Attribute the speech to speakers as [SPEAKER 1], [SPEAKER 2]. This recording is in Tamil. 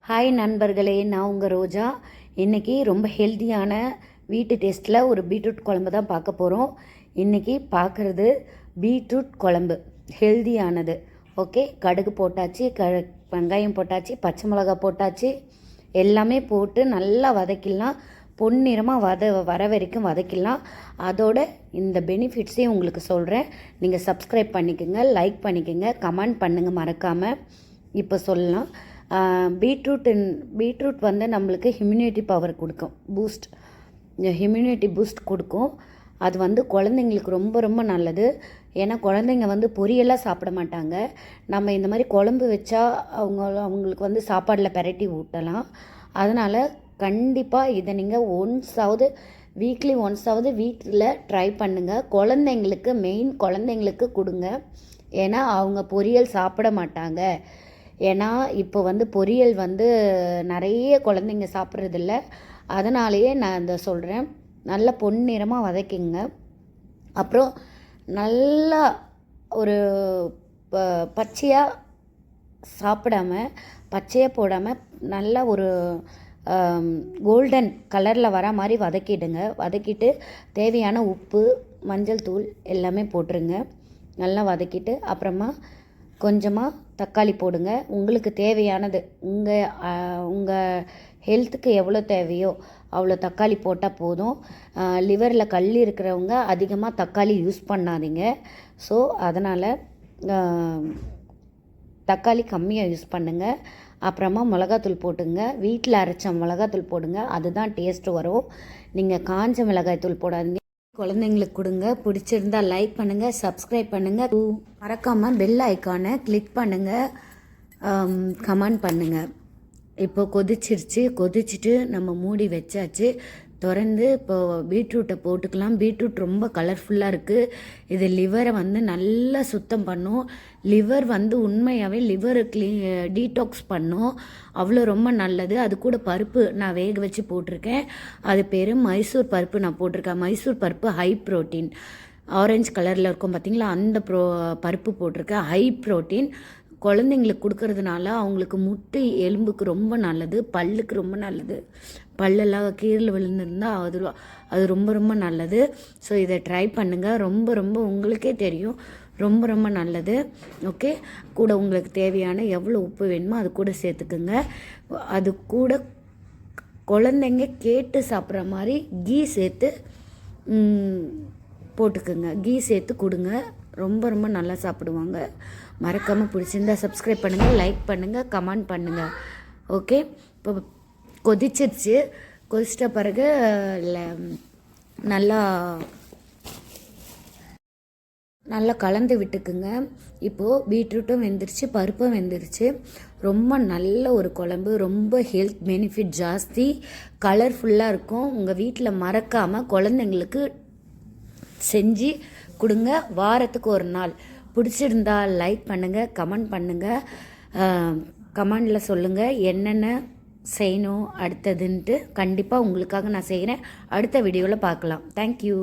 [SPEAKER 1] ஹாய் நண்பர்களே, நான் உங்கள் ரோஜா. இன்றைக்கி ரொம்ப ஹெல்த்தியான வீட்டு டேஸ்ட்டில் ஒரு பீட்ரூட் குழம்பு தான் பார்க்க போகிறோம். இன்றைக்கி பார்க்குறது பீட்ரூட் குழம்பு ஹெல்த்தியானது. ஓகே, கடுகு போட்டாச்சு, வெங்காயம் போட்டாச்சு, பச்சை மிளகாய் போட்டாச்சு, எல்லாமே போட்டு நல்லா வதக்கிடலாம். பொன்னிறமாக வர வரைக்கும் வதக்கிடலாம். அதோட இந்த பெனிஃபிட்ஸையும் உங்களுக்கு சொல்கிறேன். நீங்கள் சப்ஸ்கிரைப் பண்ணிக்கோங்க, லைக் பண்ணிக்கோங்க, கமெண்ட் பண்ணுங்கள் மறக்காமல். இப்போ சொல்லலாம். பீட்ரூட் வந்து நம்மளுக்கு இம்யூனிட்டி பவர் கொடுக்கும், இம்யூனிட்டி பூஸ்ட் கொடுக்கும். அது வந்து குழந்தைங்களுக்கு ரொம்ப ரொம்ப நல்லது. ஏன்னா குழந்தைங்க வந்து பொரியெல்லாம் சாப்பிட மாட்டாங்க. நம்ம இந்த மாதிரி குழம்பு வச்சா அவங்களுக்கு வந்து சாப்பாடில் பெரட்டி ஊட்டலாம். அதனால் கண்டிப்பாக இதை நீங்கள் வீக்லி ஒன்ஸாவது வீட்டில் ட்ரை பண்ணுங்கள். குழந்தைங்களுக்கு கொடுங்க. ஏன்னா அவங்க பொரியல் சாப்பிட மாட்டாங்க. ஏன்னா இப்போ வந்து பொரியல் வந்து நிறைய குழந்தைங்க சாப்பிட்றதில்ல. அதனாலேயே நான் இந்த சொல்கிறேன். நல்லா பொன்னிறமாக வதக்கிங்க. அப்புறம் நல்லா ஒரு பச்சையாக போடாமல் நல்லா ஒரு கோல்டன் கலரில் வர மாதிரி வதக்கிட்டு தேவையான உப்பு, மஞ்சள் தூள் எல்லாமே போட்டுருங்க. நல்லா வதக்கிட்டு அப்புறமா கொஞ்சமாக தக்காளி போடுங்க. உங்களுக்கு தேவையானது உங்கள் ஹெல்த்துக்கு எவ்வளோ தேவையோ அவ்வளோ தக்காளி போட்டால் போதும். லிவரில் கல் இருக்கிறவங்க அதிகமாக தக்காளி யூஸ் பண்ணாதீங்க. ஸோ அதனால் தக்காளி கம்மியாக யூஸ் பண்ணுங்கள். அப்புறமா மிளகாத்தூள் போட்டுங்க. வீட்டில் அரைச்ச மிளகாத்தூள் போடுங்க, அதுதான் டேஸ்ட்டு வரும். நீங்கள் காஞ்ச மிளகாய்த்தூள் போடாதீங்க. குழந்தைங்களுக்கு கொடுங்க. பிடிச்சிருந்தா லைக் பண்ணுங்கள், சப்ஸ்கிரைப் பண்ணுங்கள், மறக்காமல் பெல் ஐக்கானை கிளிக் பண்ணுங்கள், கமெண்ட் பண்ணுங்கள். இப்போ கொதிச்சிட்டு நம்ம மூடி வச்சாச்சு. திறந்து இப்போது பீட்ரூட்டை போட்டுக்கலாம். பீட்ரூட் ரொம்ப கலர்ஃபுல்லாக இருக்குது. இது லிவரை வந்து நல்லா சுத்தம் பண்ணும். லிவர் வந்து உண்மையாகவே லிவரை டீடாக்ஸ் பண்ணும். அவ்வளோ ரொம்ப நல்லது. அது கூட பருப்பு நான் வேக வச்சு போட்டிருக்கேன். அது பேர் மைசூர் பருப்பு நான் போட்டிருக்கேன். மைசூர் பருப்பு ஹை ப்ரோட்டீன். ஆரஞ்சு கலரில் இருக்கும் பார்த்தீங்களா, அந்த பருப்பு போட்டிருக்கேன். High protein. குழந்தைங்களுக்கு கொடுக்கறதுனால அவங்களுக்கு முட்டை எலும்புக்கு ரொம்ப நல்லது, பல்லுக்கு ரொம்ப நல்லது. பல்லெல்லாம் கீழே விழுந்திருந்தால் அது ரொம்ப ரொம்ப நல்லது. ஸோ இதை ட்ரை பண்ணுங்கள். ரொம்ப ரொம்ப உங்களுக்கே தெரியும், ரொம்ப ரொம்ப நல்லது. ஓகே, கூட உங்களுக்கு தேவையான எவ்வளோ உப்பு வேணுமோ அது கூட சேர்த்துக்குங்க. அது கூட குழந்தைங்க கேட்டு சாப்பிட்ற மாதிரி கீ சேர்த்து போட்டுக்குங்க. கீ சேர்த்து கொடுங்க. ரொம்ப ரொம்ப நல்லா சாப்பிடுவாங்க. மறக்காமல் பிடிச்சிருந்தா சப்ஸ்கிரைப் பண்ணுங்கள், லைக் பண்ணுங்கள், கமெண்ட் பண்ணுங்கள். ஓகே, இப்போ கொதிச்சிட்ட பிறகு நல்லா கலந்து விட்டுக்குங்க. இப்போது பீட்ரூட்டும் வெந்துருச்சு, பருப்பும் வெந்துருச்சு. ரொம்ப நல்ல ஒரு குழம்பு, ரொம்ப ஹெல்த் பெனிஃபிட் ஜாஸ்தி, கலர்ஃபுல்லாக இருக்கும். உங்கள் வீட்டில் மறக்காமல் குழந்தைங்களுக்கு செஞ்சு கொடுங்க. வாரத்துக்கு ஒரு நாள். பிடிச்சிருந்தா லைக் பண்ணுங்கள், கமெண்ட் பண்ணுங்கள், கமெண்டில் சொல்லுங்கள் என்னென்ன செய்யணும் அடுத்ததுன்ட்டு. கண்டிப்பாக உங்களுக்காக நான் செய்கிறேன். அடுத்த வீடியோவில் பார்க்கலாம். தேங்க்யூ.